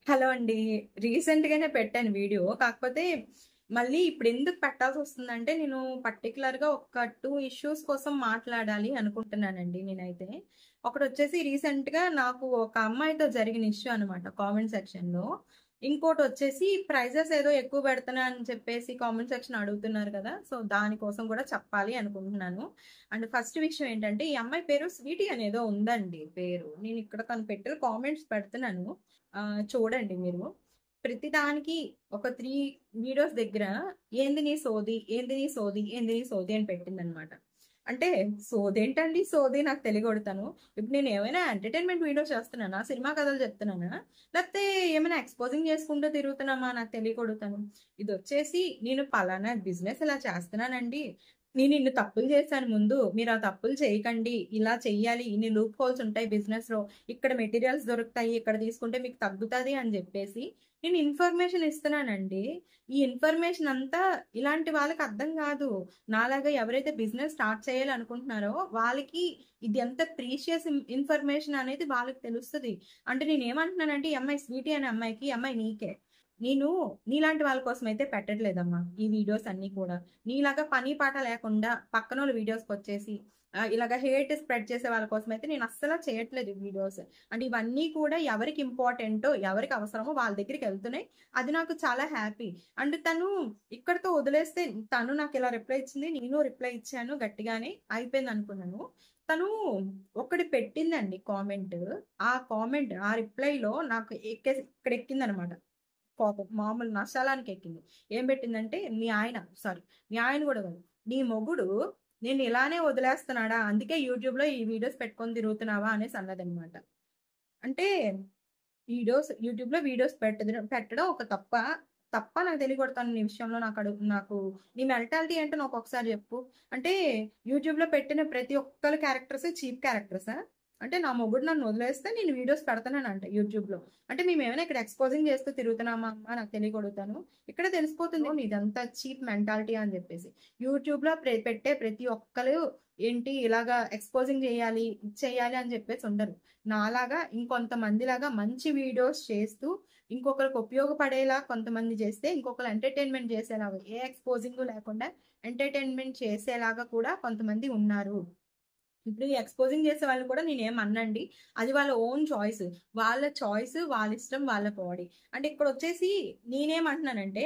Hello అండి. రీసెంట్‌గానే పెట్టాను వీడియో. కాకపోతే మళ్ళీ ఇప్పుడెందుకు పెట్టాల్సొస్తుందంటే, నేను పర్టిక్యులర్‌గా ఒక 2 ఇష్యూస్ కోసం మాట్లాడాలి అనుకుంటున్నానండి నేనైతే. ఒకటొచ్చేసి రీసెంట్‌గా నాకు ఒక అమ్మాయితో జరిగిన ఇష్యూ అనమాట కామెంట్ సెక్షన్‌లో. ఇంకోటొచ్చేసి ప్రైజెస్ ఏదో ఎక్కువ పెడుతున్నా అని చెప్పేసి కామెంట్ సెక్షన్ అడుగుతున్నారు కదా! సో, దానికోసం కూడా చెప్పాలి అనుకుంటున్నాను. అండ్ ఫస్ట్ విషయం ఏంటంటే, ఈ అమ్మాయి పేరు స్వీటీ అనేదో ఉందండి పేరు. నేనిక్కడ తను పెట్టిన కామెంట్స్ పెడుతున్నాను. చూడండి మీరు. ప్రతిదానికి ఒక 3 వీడియోస్ దగ్గర ఏంది నీ సోది, ఏంది నీ సోది, ఏంది నీ సోది అని పెట్టిందనమాట. అంటే సోదేంటండి సోది నాకు తెలియగొడతాను. ఇప్పుడు నేను ఏమైనా ఎంటర్‌టైన్‌మెంట్ వీడియోస్ చేస్తున్నానా? సినిమా కథలు చెప్తున్నానా? లేకపోతే ఏమైనా ఎక్స్‌పోజింగ్ చేసుకుంటూ తిరుగుతున్నామా? నాకు తెలియగొడతాను. ఇదొచ్చేసి నేను పలానా బిజినెస్ ఇలా చేస్తున్నానండి. నేను ఇన్ని తప్పులు చేశాను ముందు. మీరు ఆ తప్పులు చేయకండి. ఇలా చెయ్యాలి. ఇన్ని లూప్ హోల్స్ ఉంటాయి బిజినెస్‌లో. ఇక్కడ మెటీరియల్స్ దొరుకుతాయి. ఇక్కడ తీసుకుంటే మీకు తగ్గుతది అని జెప్పేసి నేను ఇన్ఫర్మేషన్ ఇస్తున్నానండి. ఈ ఇన్ఫర్మేషన్ అంతా ఇలాంటి వాళ్ళకి అర్థం గాదు. నాలాగా ఎవరైతే బిజినెస్ స్టార్ట్ చేయాలనుకుంటున్నారో వాళ్ళకి ఇది ఎంత ప్రీషియస్ ఇన్ఫర్మేషన్ అనేది వాళ్ళకి తెలుస్తది. అంటే నేనేమంటున్నానంటే ఈ అమ్మాయి స్వీటీ అనే అమ్మాయికి, "ఈ అమ్మాయి నీకే. నేను నీలాంటి వాళ్ళ కోసం అయితే పెట్టట్లేదమ్మా ఈ వీడియోస్ అన్నీ కూడా. నీలాగా పని పాట లేకుండా పక్కనోళ్ళ వీడియోస్‌కొచ్చేసి ఇలాగ హేట్ స్ప్రెడ్ చేసే వాళ్ళ కోసం అయితే నేను అస్సల చేయట్లేదు ఈ వీడియోస్. అంటే ఇవన్నీ కూడా ఎవరికి ఇంపార్టెంటో, ఎవరికి అవసరమో వాళ్ళ దగ్గరికెళ్తున్నాయి. అది నాకు చాలా హ్యాపీ. అండ్ తను ఇక్కడితో వదిలేస్తే తను నాకిలా రిప్లై ఇచ్చింది. నేను రిప్లై ఇచ్చాను గట్టిగానే. అయిపోయిందనుకున్నాను. తను ఒకటి పెట్టిందండి కామెంట్. ఆ రిప్లైలో నాకు ఇక్కడెక్కిందనమాట. కోపం. మామూలు నషాలానికెక్కింది. ఏం పెట్టిందంటే, మీ ఆయన గూడా కాదు. "నీ మొగుడు నిన్నిలానే వదిలేస్తున్నాడా? అందుకే యూట్యూబ్‌లో ఈ వీడియోస్ పెట్టుకొని తిరుగుతున్నావా?" అనేసి అన్నదనమాట. అంటే యూట్యూబ్‌లో వీడియోస్ పెట్టడం ఒక తప్పా? తప్పా నాకు తెలియకొడతాను నీ విషయంలో నాకు నీ మెంటాలిటీ ఏంటో నాకొకసారి జెప్పు. అంటే యూట్యూబ్‌లో పెట్టిన ప్రతి ఒక్కళ్ళ క్యారెక్టర్స్ చీప్ క్యారెక్టర్సా? అంటే నా మొగుడు నన్ను వదిలేస్తే నేను వీడియోస్ పెడతాననంట యూట్యూబ్‌లో. అంటే మేమేమైనా ఇక్కడ ఎక్స్‌పోజింగ్ చేస్తూ తిరుగుతున్నామా అమ్మా? నాకు తెలియకొడుగుతాను. ఇక్కడే తెలిసిపోతుంది నీదంతా చీప్ మెంటాలిటీ అని జెప్పేసి. యూట్యూబ్‌లో పెట్టే ప్రతి ఒక్కళ్ళు ఏంటి ఇలాగా ఎక్స్‌పోజింగ్ జేయాలి, ఇది చేయాలి అని జెప్పేసి ఉండరు. నాలాగా ఇంకొంతమందిలాగా మంచి వీడియోస్ చేస్తూ, ఇంకొకరికి ఉపయోగపడేలా కొంతమంది చేస్తే, ఇంకొకరు ఎంటర్‌టైన్‌మెంట్ చేసేలాగా ఏ ఎక్స్‌పోజింగు లేకుండా ఎంటర్‌టైన్‌మెంట్ చేసేలాగా కూడా కొంతమంది ఉన్నారు. ఇప్పుడు ఈ ఎక్స్‌పోజింగ్ చేసే వాళ్ళని కూడా నేనేమననండి. అది వాళ్ళ ఓన్ చాయిస్. వాళ్ళ చాయిస్, వాళ్ళ ఇష్టం, వాళ్ళ బాడీ. అంటే ఇక్కడొచ్చేసి నేనేమంటున్నానంటే,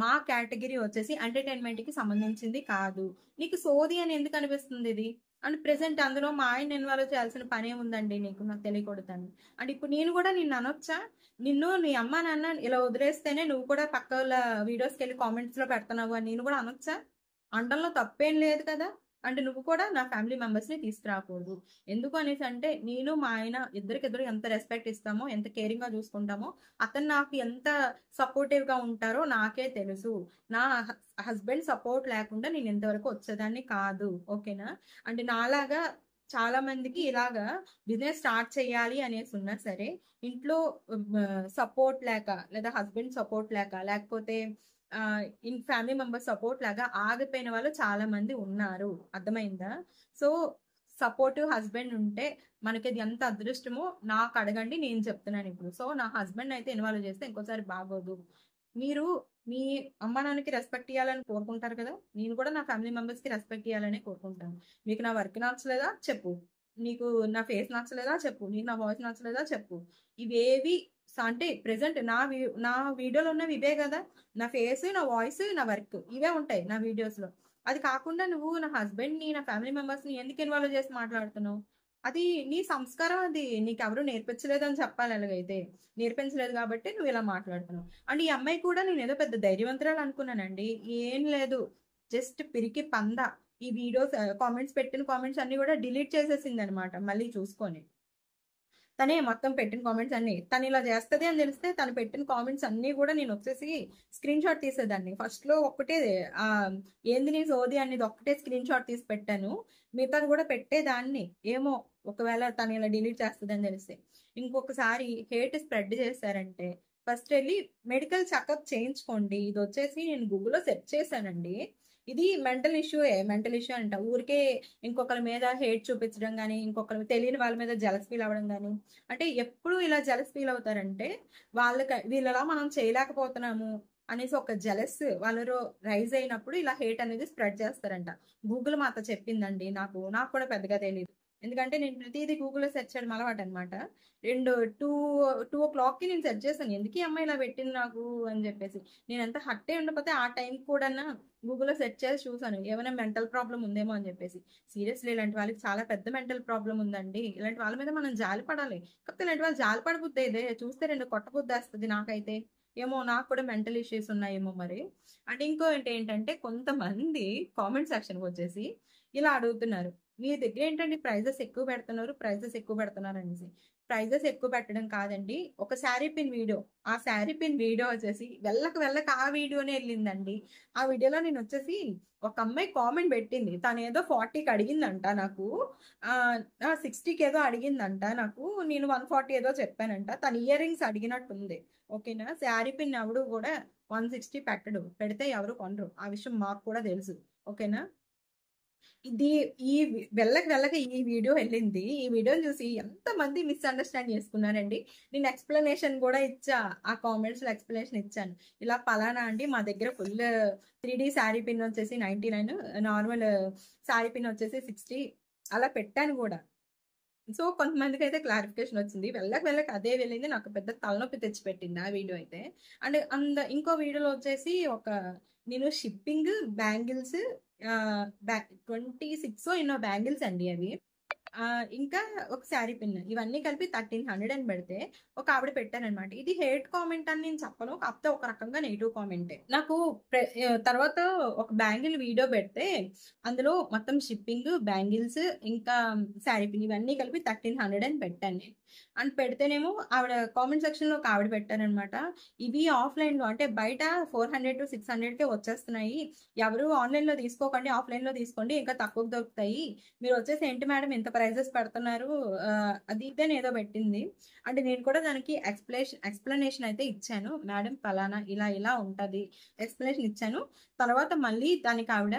మా కేటగిరీ వచ్చేసి ఎంటర్‌టైన్‌మెంట్‌కి సంబంధించింది కాదు. నీకు సోది అని ఎందుకు అనిపిస్తుంది ఇది? అండ్ ప్రెజెంట్ అందులో మా ఆయన్ని ఇన్వాల్వ్ చేయాల్సిన పనేముందండి నీకు? నాకు తెలియకూడదని. అంటే ఇప్పుడు నేను కూడా నిన్ననొచ్చా? నిన్ను నీ అమ్మా, నాన్న ఇలా వదిలేస్తేనే నువ్వు కూడా పక్కోళ్ళ వీడియోస్‌కెళ్ళి కామెంట్స్‌లో పెడుతున్నావు అని నేను కూడా అనొచ్చా? అనడంలో తప్పేం లేదు కదా! అంటే నువ్వు కూడా నా ఫ్యామిలీ మెంబర్స్‌ని తీసుకురాకూడదు. ఎందుకు అనేసంటే, నేను మా ఆయన ఇద్దరికిద్దరు ఎంత రెస్పెక్ట్ ఇస్తామో, ఎంత కేరింగ్‌గా చూసుకుంటామో, అతను నాకు ఎంత సపోర్టివ్‌గా ఉంటారో నాకే తెలుసు. నా హస్బెండ్ సపోర్ట్ లేకుండా నేను ఇంతవరకు వచ్చేదాన్ని కాదు. ఓకేనా? అంటే నాలాగా చాలా మందికి ఇలాగా బిజినెస్ స్టార్ట్ చేయాలి అనేసి ఉన్నా సరే, ఇంట్లో సపోర్ట్ లేక, లేదా హస్బెండ్ సపోర్ట్ లేక, లేకపోతే ఫ్యామిలీ మెంబర్స్ సపోర్ట్ లాగా ఆగిపోయిన వాళ్ళు చాలా మంది ఉన్నారు. అర్థమైందా? సో, సపోర్టివ్ హస్బెండ్ ఉంటే మనకది ఎంత అదృష్టమో నాకు అడగండి నేను చెప్తున్నానిప్పుడు. సో, నా హస్బెండ్ అయితే ఇన్వాల్వ్ చేస్తే ఇంకోసారి బాగోదు. మీరు మీ అమ్మ, నాన్నకి రెస్పెక్ట్ ఇయ్యాలని కోరుకుంటారు కదా! నేను కూడా నా ఫ్యామిలీ మెంబర్స్‌కి రెస్పెక్ట్ ఇయ్యాలనే కోరుకుంటాను. మీకు నా వర్క్ నచ్చలేదా? చెప్పు. నీకు నా ఫేస్ నచ్చలేదా? చెప్పు. నీకు నా వాయిస్ నచ్చలేదా? చెప్పు. ఇవేవి అంటే ప్రెజెంట్ నా వీడియోలో ఉన్నవి ఇవే గదా! నా ఫేస్, నా వాయిస్, నా వర్క్ ఇవే ఉంటాయి నా వీడియోస్‌లో. అది కాకుండా నువ్వు నా హస్బెండ్‌ని, నా ఫ్యామిలీ మెంబర్స్‌ని ఎందుకు ఇన్వాల్వ్ చేసి మాట్లాడుతున్నావు? అది నీ సంస్కారం అది. నీకెవరు నేర్పించలేదని చెప్పాలి అలాగైతే. నేర్పించలేదు గాబట్టే నువ్విలా మాట్లాడుతున్నావు. అండ్ ఈ అమ్మాయి కూడా నేనేదో పెద్ద ధైర్యవంతురాలు అనుకున్నానండి. ఏం లేదు. జస్ట్ పిరికి పంద. ఈ వీడియోస్ కామెంట్స్ పెట్టిన కామెంట్స్ అన్నీ గూడా డిలీట్ చేసేసిందనమాట మళ్ళీ చూసుకొని. తనే మొత్తం పెట్టిన కామెంట్స్ అన్నీ. తనిలా జేస్తది అని దెలిస్తే తను పెట్టిన కామెంట్స్ అన్నీ గూడా నేనొచ్చేసి స్క్రీన్ షాట్ తీసేదాన్ని. ఫస్ట్‌లో ఒక్కటే ఏంది నీ సోది అనేది ఒక్కటే స్క్రీన్ షాట్ తీసి పెట్టాను. మిగతాది గూడా పెట్టేదాన్ని. ఏమో ఒకవేళ తనిలా డిలీట్ చేస్తదని దెలిస్తే. ఇంకొకసారి హేట్ స్ప్రెడ్ చేశారంటే ఫస్ట్ ఎళ్లి మెడికల్ చెకప్ చేయించుకోండి. ఇదొచ్చేసి నేను గూగుల్‌లో సెర్చ్ చేశానండి. ఇది మెంటల్ ఇష్యూ అంట. ఊరికే ఇంకొకరి మీద హేట్ చూపించడం గానీ, ఇంకొకరు తెలియని వాళ్ళ మీద జెలస్ ఫీల్ అవ్వడం గానీ, అంటే ఎప్పుడు ఇలా జెలస్ ఫీల్ అవుతారంటే, వీళ్ళలా మనం చేయలేకపోతున్నాము అనేసి ఒక జెలస్ వాళ్ళలో రైజ్ అయినప్పుడు ఇలా హేట్ అనేది స్ప్రెడ్ చేస్తారంట. గూగుల్ మాత చెప్పిందండి నాకు కూడా పెద్దగా తెలీదు. ఎందుకంటే నేను ప్రతిదీ గూగుల్‌లో సెర్చ్ చేయడం అలవాటనమాట. 2:00కి నేను సెర్చ్ చేశాను. ఎందుకు ఈ అమ్మాయి ఇలా పెట్టింది నాకు అని చెప్పేసి. నేనెంత హర్ట్ అయ్యి ఉండకపోతే ఆ టైంకి కూడానా గూగుల్‌లో సెర్చ్ చేసి చూసాను. ఏమైనా మెంటల్ ప్రాబ్లమ్ ఉందేమో అని చెప్పేసి. సీరియస్‌లీ ఇలాంటి వాళ్ళకి చాలా పెద్ద మెంటల్ ప్రాబ్లమ్ ఉందండి. ఇలాంటి వాళ్ళ మీద మనం జాలి పడాలి. కాకపోతే ఇలాంటి వాళ్ళు జాలి పడబుద్దయిదే. చూస్తే 2 కొట్టబుద్దేస్తది నాకైతే. ఏమో నాకు కూడా మెంటల్ ఇష్యూస్ ఉన్నాయేమో మరి. అండ్ ఇంకోటి ఏంటంటే కొంతమంది కామెంట్ సెక్షన్‌కొచ్చేసి ఇలా అడుగుతున్నారు. మీ దగ్గర ఏంటండి ప్రైజెస్ ఎక్కువ పెడుతున్నారు అనేసి. ప్రైజెస్ ఎక్కువ పెట్టడం కాదండి. ఒక శారీ పిన్ వీడియో. ఆ శారీ పిన్ వీడియో వచ్చేసి వెళ్ళక ఆ వీడియోనే ఎళ్ళిందండి. ఆ వీడియోలో నేనొచ్చేసి ఒక అమ్మాయి కామెంట్ పెట్టింది. తనేదో 40కి అడిగిందంట నాకు. ఆహ్, 60కి ఏదో అడిగిందంట నాకు. నేను 140 ఏదో చెప్పానంట. తను ఇయర్ రింగ్స్ అడిగినట్టుంది. ఓకేనా. శారీ పిన్ ఎవడు కూడా 160 పెట్టడు. పెడితే ఎవరు కొనరు. ఆ విషయం మాకు కూడా తెలుసు. ఓకేనా. ఇది ఈ వెళ్ళక ఈ వీడియో వెళ్ళింది. ఈ వీడియోని చూసి ఎంతమంది మిస్‌అండర్‌స్టాండ్ చేసుకున్నారండి. నేను ఎక్స్‌ప్లనేషన్ కూడా ఇచ్చా. ఆ కామెంట్స్‌లో ఎక్స్‌ప్లనేషన్ ఇచ్చాను. ఇలా పలానా అండి మా దగ్గర ఫుల్ 3D శారీ పిన్ వచ్చేసి 99, నార్మల్ శారీ పిన్ వచ్చేసి 60 అలా పెట్టాను గూడా. సో, కొంతమందికైతే క్లారిఫికేషన్ వచ్చింది. వెళ్ళక అదే వెళ్ళింది. నాకు పెద్ద తలనొప్పి తెచ్చిపెట్టింది ఆ వీడియో అయితే. అండ్ ఇంకో వీడియోలో వచ్చేసి నేను షిప్పింగ్, బ్యాంగిల్స్, ఆహ్, బ్యా 26 ఎన్నో బ్యాంగిల్స్ అండి అవి. ఇంకా ఒక శారీ పిన్. ఇవన్నీ కలిపి 1300 అని పెడితే ఒక ఆవిడ పెట్టారనమాట. ఇది హేట్ కామెంట్ అని నేను చెప్పను. కాకపోతే ఒక రకంగా నెగెటివ్ కామెంటే. నాకు తర్వాత ఒక బ్యాంగిల్ వీడియో పెడితే అందులో మొత్తం షిప్పింగ్, బ్యాంగిల్స్ ఇంకా శారీ పిన్ ఇవన్నీ కలిపి 1300 అని పెట్టాను నేను. అండ్ పెడితేనేమో ఆవిడ కామెంట్ సెక్షన్‌లో ఒక ఆవిడ పెట్టారనమాట. ఇవి ఆఫ్‌లైన్‌లో అంటే బయట 400-600కే వచ్చేస్తున్నాయి. ఎవరు ఆన్‌లైన్‌లో తీసుకోకండి. ఆఫ్‌లైన్‌లో తీసుకోండి. ఇంకా తక్కువకు దొరుకుతాయి. మీరొచ్చేసి ఏంటి మేడం ఇంత ప్రైజెస్ పెడుతున్నారు అది ఇది అని ఏదో పెట్టింది. అంటే నేను కూడా దానికి ఎక్స్‌ప్లనేషన్ అయితే ఇచ్చాను. మేడం పలానా ఇలా ఉంటది. ఎక్స్‌ప్లనేషన్ ఇచ్చాను. తర్వాత మళ్ళీ దానికి ఆవిడ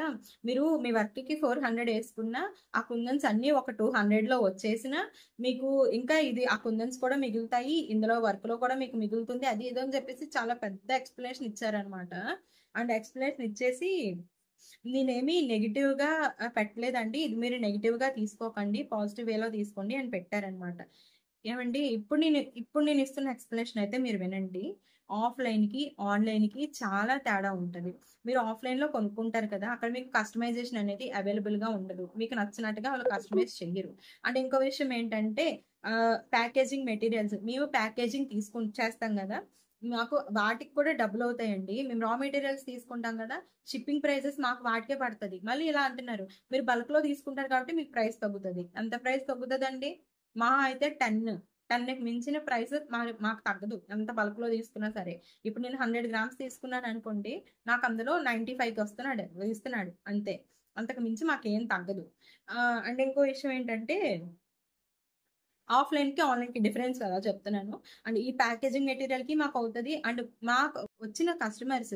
మీరు మీ వర్క్‌కి 400 యేసుకున్నా ఆ కుందన్స్ అన్నీ ఒక 200లో వచ్చేసినా మీకు ఇంకా ఆ కుందన్స్ కూడా మిగులుతాయి. ఇందులో వర్క్‌లో కూడా మీకు మిగులుతుంది. అది ఇది అని చెప్పేసి చాలా పెద్ద ఎక్స్‌ప్లనేషన్ ఇచ్చారనమాట. అండ్ ఎక్స్‌ప్లనేషన్ ఇచ్చేసి నేనేమి నెగెటివ్‌గా పెట్టలేదండి. ఇది మీరు నెగెటివ్‌గా తీసుకోకండి. పాజిటివ్ వేలో తీసుకోండి అని పెట్టారనమాట. ఏవండీ ఇప్పుడు నేను ఇస్తున్న ఎక్స్‌ప్లనేషన్ అయితే మీరు వినండి. ఆఫ్‌లైన్‌కి, ఆన్‌లైన్‌కి చాలా తేడా ఉంటది. మీరు ఆఫ్‌లైన్‌లో కొనుక్కుంటారు కదా! అక్కడ మీకు కస్టమైజేషన్ అనేది అవైలబుల్‌గా ఉండదు. మీకు నచ్చినట్టుగా వాళ్ళు కస్టమైజ్ చెయ్యరు. అండ్ ఇంకో విషయం ఏంటంటే ప్యాకేజింగ్ మెటీరియల్స్ మేము ప్యాకేజింగ్ చేస్తాం గదా! మాకు వాటికి కూడా డబ్బులవుతాయండి. మేము రా మెటీరియల్స్ తీసుకుంటాం గదా! షిప్పింగ్ ప్రైసెస్ మాకు వాటికే పడతది. మళ్ళీ ఇలా అంటున్నారు. మీరు బల్క్‌లో తీసుకుంటారు కాబట్టి మీకు ప్రైస్ తగ్గుతది. ఎంత ప్రైస్ తగ్గుతదండి? మహా అయితే 10కి మించిన ప్రైస్ మాకు తగ్గదు. ఎంత బల్క్‌లో తీసుకున్నా సరే. ఇప్పుడు నేను 100 గ్రామ్స్ తీసుకున్నాననుకోండి. నాకు అందులో 95కి ఇస్తున్నాడు అంతే. అంతకు మించి మాకేం తగ్గదు. అండ్ ఇంకో విషయం ఏంటంటే ఆఫ్‌లైన్‌కి, ఆన్‌లైన్‌కి డిఫరెన్స్ కదా చెప్తున్నాను. అండ్ ఈ ప్యాకేజింగ్ మెటీరియల్‌కి మాకవుతది. అండ్ మాకు వచ్చిన కస్టమర్స్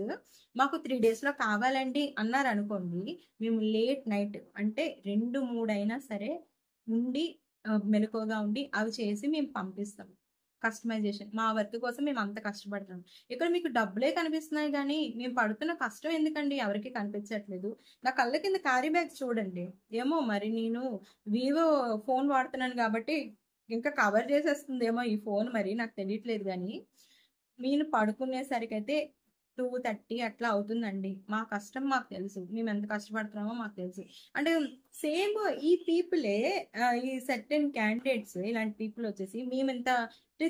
మాకు 3 డేస్‌లో కావాలండి అన్నారనుకోండి. మేము లేట్ నైట్ అంటే 2, 3 అయినా సరే ఉండి మెలకువగా ఉండి అవి చేసి మేము పంపిస్తాం. కస్టమైజేషన్. మా వర్క్ కోసం మేము అంత కష్టపడుతున్నాం. ఇక్కడ మీకు డబ్బులే కనిపిస్తున్నాయి గానీ, మేము పడుతున్న కష్టం ఎందుకండి ఎవరికీ కనిపించట్లేదు. నా కళ్ళ కింద క్యారీ బ్యాగ్స్ చూడండి. ఏమో మరి నేను వివో ఫోన్ వాడుతున్నాను గాబట్టి ఇంకా కవర్ చేసేస్తుందేమో ఈ ఫోన్ మరి నాకు తెలియట్లేదు గానీ, నేను పడుకునేసరికైతే 2:30 అట్లా అవుతుందండి. మా కష్టం మాకు తెలుసు. మేమెంత కష్టపడుతున్నామో మాకు తెలుసు. అంటే సేమ్ ఈ పీపులే ఈ సర్టెన్ క్యాండిడేట్స్ ఇలాంటి పీపుల్ వచ్చేసి మేమింత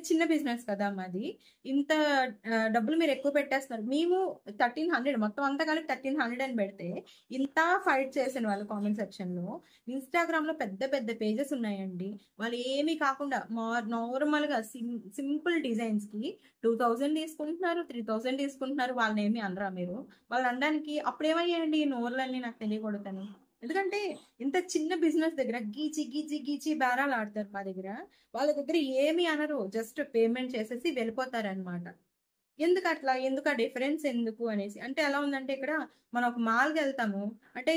చిన్న బిజినెస్ కదా మాది. ఇంత డబ్బులు మీరు ఎక్కువ పెట్టేస్తున్నారు. మేము 1300 మొత్తం అంతా కలిపి 1300 అని పెడితే ఇంత ఫైట్ చేసిన వాళ్ళు కామెంట్ సెక్షన్‌లో. ఇన్‌స్టాగ్రామ్‌లో పెద్ద పెద్ద పేజెస్ ఉన్నాయండి. వాళ్ళు ఏమీ కాకుండా నార్మల్‌గా సింపుల్ డిజైన్స్‌కి 2000 తీసుకుంటున్నారు, 3000 తీసుకుంటున్నారు. వాళ్ళనేమి అనరా మీరు? వాళ్ళనడానికి అప్పుడేమయ్యాయండి ఈ నోరులన్నీ నాకు తెలియకూడదని. ఎందుకంటే ఇంత చిన్న బిజినెస్ దగ్గర గీచి బేరాలాడతారు మా దగ్గర. వాళ్ళ దగ్గర ఏమి అనరు. జస్ట్ పేమెంట్ చేసేసి వెళ్ళిపోతారనమాట. ఎందుకు అట్లా? ఎందుకు ఆ డిఫరెన్స్ ఎందుకు అనేసి. అంటే ఎలా ఉందంటే ఇక్కడ మనం ఒక మాల్‌కెళ్తాము. అంటే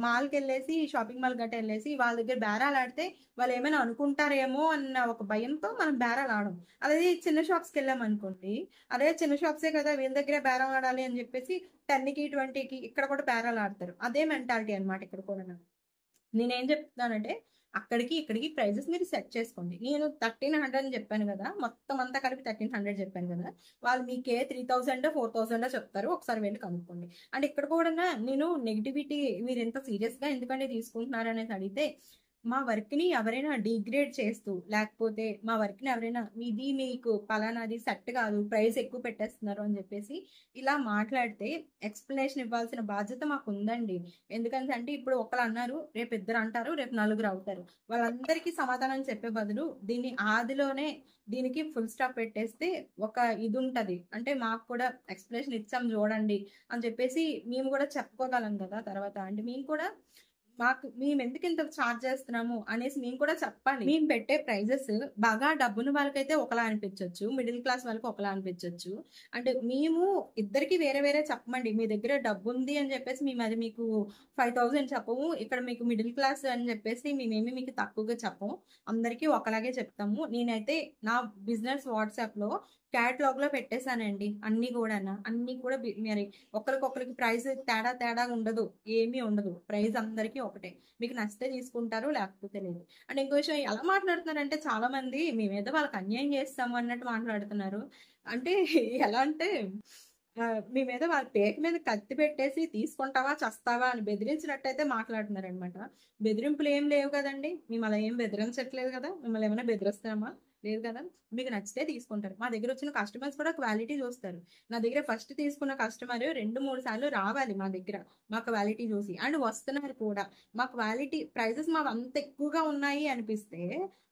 మాల్‌కెళ్ళేసి షాపింగ్ మాల్ గట్టా ఎళ్ళేసి వాళ్ళ దగ్గర బేరాలాడితే వాళ్ళేమైనా అనుకుంటారేమో అన్న ఒక భయంతో మనం బేరాలాడం. అదే చిన్న షాప్స్‌కెళ్ళామనుకోండి, అదే చిన్న షాప్సే కదా! వీళ్ళ దగ్గరే బేరం ఆడాలి అని చెప్పేసి 10కి, 20కి ఇక్కడ కూడా బేరాలాడతారు. అదే మెంటాలిటీ అన్నమాట ఇక్కడ కూడాను. నేనేం చెప్తున్నానంటే అక్కడికి, ఇక్కడికి ప్రైజెస్ మీరు సెట్ చేసుకోండి. నేను 1300 అని చెప్పాను గదా! మొత్తం అంతా కలిపి 1300 చెప్పాను గదా! వాళ్ళు మీకే 3000 4000 చెప్తారు. ఒకసారి వెళ్లి కనుక్కోండి. అండ్ ఇక్కడ కూడా నేను నెగటివిటీ మీరింత సీరియస్‌గా ఎందుకండి తీసుకుంటున్నారనేసి అడిగితే, మా వర్క్‌ని ఎవరైనా డిగ్రేడ్ చేస్తూ, లేకపోతే మా వర్క్‌ని ఎవరైనా ఇది మీకు పలానాది సెట్ కాదు, ప్రైస్ ఎక్కువ పెట్టేస్తున్నారు అని చెప్పేసి ఇలా మాట్లాడితే ఎక్స్‌ప్లనేషన్ ఇవ్వాల్సిన బాధ్యత మాకుందండి. ఎందుకంటే అంటే ఇప్పుడు ఒకళ్ళు అన్నారు, రేపు ఇద్దరు అంటారు, రేపు నలుగురు అవుతారు. వాళ్ళందరికీ సమాధానం చెప్పే బదులు దీన్ని ఆదిలోనే దీనికి ఫుల్ స్టాప్ పెట్టేస్తే ఒక ఇది ఉంటది. అంటే మాకు కూడా ఎక్స్‌ప్లనేషన్ ఇచ్చాం చూడండి అని చెప్పేసి మేము కూడా చెప్పుకోగలం కదా! తర్వాత అంటే మేము కూడా మేమెందుకు ఇంత చార్జ్ చేస్తున్నాము అనేసి మేము కూడా చెప్పాలి. మేము పెట్టే ప్రైజెస్ బాగా డబ్బున్న వాళ్ళకైతే ఒకలా అనిపించొచ్చు. మిడిల్ క్లాస్ వాళ్ళకి ఒకలా అనిపించొచ్చు. అంటే మేము ఇద్దరికి వేరే వేరే చెప్పమండి. మీ దగ్గర డబ్బుంది అని చెప్పేసి మేము అది మీకు 5000 చెప్పము. ఇక్కడ మీకు మిడిల్ క్లాస్ అని చెప్పేసి మేమేమి మీకు తక్కువగా చెప్పము. అందరికీ ఒకలాగే చెప్తాము. నేనైతే నా బిజినెస్ వాట్సాప్‌లో క్యాటలాగ్‌లో పెట్టేసానండి. అన్నీ గూడాను. అన్నీ కూడా మరి ఒకళ్ళకొకళ్ళకి ప్రైస్ తేడా ఉండదు. ఏమీ ఉండదు. ప్రైస్ అందరికీ ఒకటే. మీకు నచ్చితే తీసుకుంటారు, లేకపోతే లేదు. అండ్ ఇంకో విషయం ఎలా మాట్లాడుతున్నారంటే చాలా మంది మేమేదో వాళ్ళకి అన్యాయం చేస్తాము అన్నట్టు మాట్లాడుతున్నారు. అంటే ఎలా అంటే మీ మీద వాళ్ళ పేక మీద కత్తి పెట్టేసి తీసుకుంటావా, చస్తావా అని బెదిరించినట్టయితే మాట్లాడుతున్నారనమాట. బెదిరింపులు ఏం లేవు కదండీ! మిమ్మల్ని ఏం బెదిరించట్లేదు కదా! మిమ్మల్ని ఏమైనా బెదిరిస్తున్నామా? లేదు కదా! మీకు నచ్చితే తీసుకుంటారు. మా దగ్గరొచ్చిన కస్టమర్స్ కూడా క్వాలిటీ చూస్తారు. నా దగ్గర ఫస్ట్ తీసుకున్న కస్టమర్ 2, 3 సార్లు రావాలి మా దగ్గర. మా క్వాలిటీ చూసి. అండ్ వస్తున్నారు కూడా. మా క్వాలిటీ ప్రైజెస్ మావంత ఎక్కువగా ఉన్నాయి అనిపిస్తే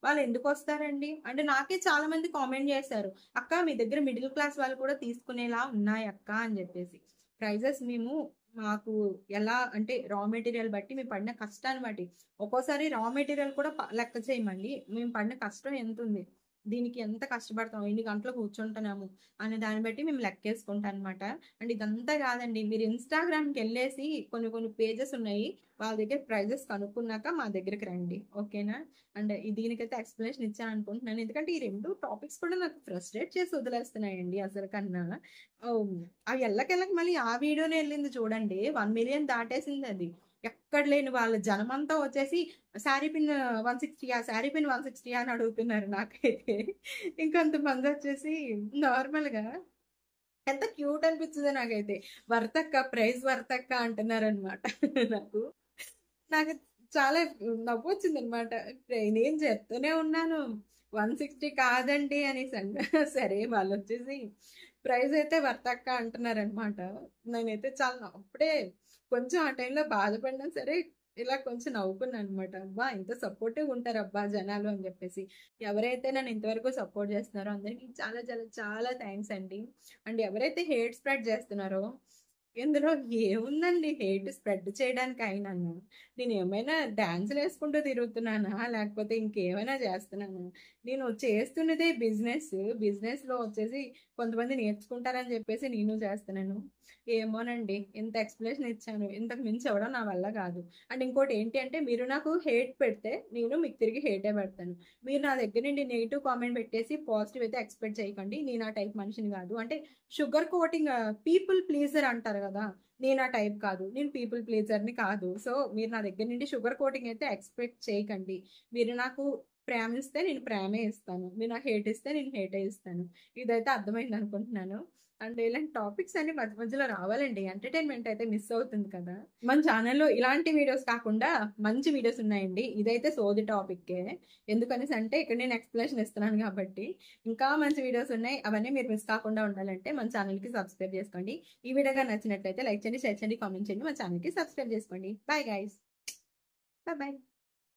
వాళ్ళెందుకొస్తారండి? అంటే నాకే చాలా మంది కామెంట్ చేశారు. "అక్క మీ దగ్గర మిడిల్ క్లాస్ వాళ్ళు కూడా తీసుకునేలా ఉన్నాయక్క" అని జెప్పేసి. ప్రైజెస్ మాకు ఎలా అంటే రా మెటీరియల్ బట్టి మేము పడిన కష్టాన్ని బట్టి ఒక్కోసారి రా మెటీరియల్ కూడా లెక్క చేయమండి. మేము పడిన కష్టం ఎంతుంది? దీనికి ఎంత కష్టపడతాం? ఎన్ని గంటలు కూర్చుంటున్నాము? అనే దాన్ని బట్టి మేము లెక్కేసుకుంటాం అనమాట. అండ్ ఇదంతా కాదండి. మీరు ఇన్‌స్టాగ్రామ్‌కెళ్ళేసి కొన్ని కొన్ని పేజెస్ ఉన్నాయి. వాళ్ళ దగ్గర ప్రైజెస్ కనుక్కున్నాక మా దగ్గరికి రండి. ఓకేనా? అండ్ దీనికైతే ఎక్స్‌ప్లనేషన్ ఇచ్చాననుకుంటున్నాను. ఎందుకంటే ఈ 2 టాపిక్స్ కూడా నాకు ఫ్రస్ట్రేట్ చేసి వదిలేస్తున్నాయండి అసలకన్నా. అవి ఎల్లకెల్లకి మళ్ళీ ఆ వీడియోనే ఎళ్ళింది చూడండి. 1,000,000 దాటేసిందది. ఎక్కడ లేని వాళ్ళ జనమంతా వచ్చేసి శారీ పిన్ 160 శారీ పిన్ 160 అని అడుగుతున్నారు నాకైతే. ఇంకొంతమందొచ్చేసి నార్మల్‌గా ఎంత క్యూట్ అనిపించిందో నాకైతే. వర్తక్క, ప్రైస్ వర్తక్క అంటున్నారనమాట నాకు. నాకు చాలా నవ్వొచ్చిందనమాట. నేనేం చెప్తూనే ఉన్నాను. 160 కాదండి అనేసంట. సరే వాళ్ళొచ్చేసి ప్రైస్ అయితే వర్తక్క అంటున్నారనమాట. నేనైతే చాలా అప్పుడే కొంచెం ఆ టైంలో బాధపడినా సరే ఇలా కొంచెం నవ్వుకున్నాననమాట. అబ్బా! ఇంత సపోర్టివ్‌గా ఉంటారబ్బా జనాలు అని జెప్పేసి. ఎవరైతే నన్ను ఇంతవరకు సపోర్ట్ చేస్తున్నారో అందరికి చాలా చాలా చాలా థాంక్స్ అండి. అండ్ ఎవరైతే హేట్ స్ప్రెడ్ చేస్తున్నారో ఇందులో ఏముందండి హేట్ స్ప్రెడ్ చేయడానికి అయినను. నేనేమైనా డాన్సులేసుకుంటూ తిరుగుతున్నానా? లేకపోతే ఇంకేమైనా చేస్తున్నానా? నేను చేస్తున్నదే బిజినెస్. బిజినెస్‌లో వచ్చేసి కొంతమంది నేర్చుకుంటారని చెప్పేసి నేను చేస్తున్నాను. ఏమోనండి ఇంత ఎక్స్‌ప్లనేషన్ ఇచ్చాను. ఇంతకు మించి ఇవ్వడం నా వల్ల కాదు. అండ్ ఇంకోటి ఏంటి అంటే మీరు నాకు హేట్ పెడితే నేను మీకు తిరిగి హేటే పెడతాను. మీరు నా దగ్గర నుండి నెగెటివ్ కామెంట్ పెట్టేసి పాజిటివ్ అయితే ఎక్స్‌పెక్ట్ చేయకండి. నేను ఆ టైప్ మనిషిని కాదు. అంటే షుగర్ కోటింగ్ పీపుల్ ప్లీజర్ అంటారు కదా! నేను ఆ టైప్ కాదు. నేను పీపుల్ ప్లీజర్‌ని కాదు. సో, మీరు నా దగ్గర నుండి షుగర్ కోటింగ్ అయితే ఎక్స్‌పెక్ట్ చేయకండి. మీరు నాకు ప్రేమిస్తే నేను ప్రేమే ఇస్తాను. మీరు నాకు హేట్ ఇస్తే నేను హేటే ఇస్తాను. ఇదైతే అర్థమైందనుకుంటున్నాను. అండ్ ఇలాంటి టాపిక్స్ అన్ని మధ్య మధ్యలో రావాలండి. ఎంటర్‌టైన్‌మెంట్ అయితే మిస్ అవుతుంది కదా! మన ఛానెల్‌లో ఇలాంటి వీడియోస్ కాకుండా మంచి వీడియోస్ ఉన్నాయండి. ఇదైతే సోది టాపిక్కే. ఎందుకనేసి అంటే ఇక్కడ నేను ఎక్స్‌ప్లనేషన్ ఇస్తున్నాను కాబట్టి. ఇంకా మంచి వీడియోస్ ఉన్నాయి. అవన్నీ మీరు మిస్ కాకుండా ఉండాలంటే మన ఛానెల్‌కి సబ్స్క్రైబ్ చేసుకోండి. ఈ వీడియో గాని నచ్చినట్లయితే లైక్ చేయండి, షేర్ చేయండి, కామెంట్ చేయండి. మన ఛానెల్‌కి సబ్స్క్రైబ్ చేసుకోండి. Bye guys. బాయ్.